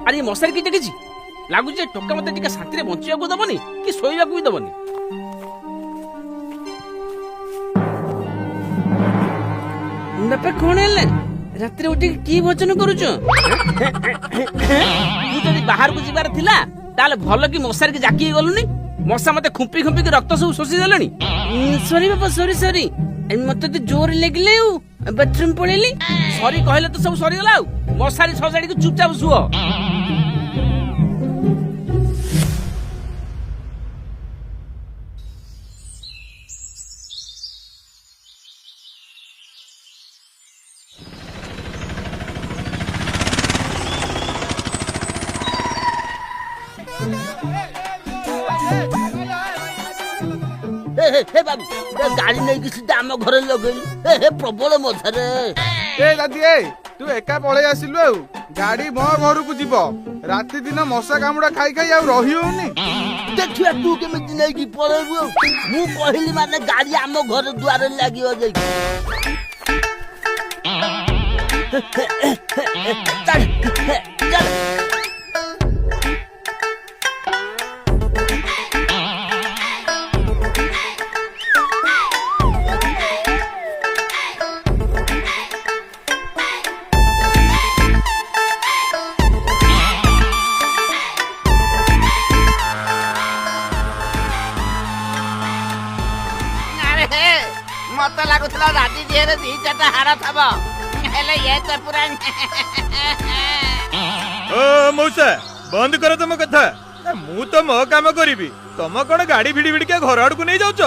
अरे मशारी की देखी लगुच टोका मत शांति बचा दबनी कि शोवा भी दबनी। बापा कौन है रात उठी कि भोजन करुच बाहर को जीवार थिला ताले भल कि मशारी की जाकी गलुनी मशा मत खुंपी खुंपी के रक्त सब शोषी देले। सॉरी बापा सॉरी सॉरी मत तो जोर लगले बाथरूम पड़ेली सॉरी कहले तो सब सरी गला मशारी सजाड़ी के चुपचाप सुओ। बाबू गाड़ी नहीं सीधा आम घर लगे प्रबल मजारे दादी तू एका पलि आसिलु गाड़ी मो घर को जीव राति दिन मशा कामुड़ा खाई खाई रही होनी देखिया तू केमिति नहीं पळेबु मु कहली माने गाड़ी आम घर द्वार लागियो जाई चल चल मत लगुला राति दिहरे दी चारटा हाड़ थब हेले ये तो पूरा ओ मौसा बंद करो तुम कथा मु तो मो काम करी तुम कौन गाड़ी भिड़ी भिड़ी के घर आड़ को नहीं जाऊच।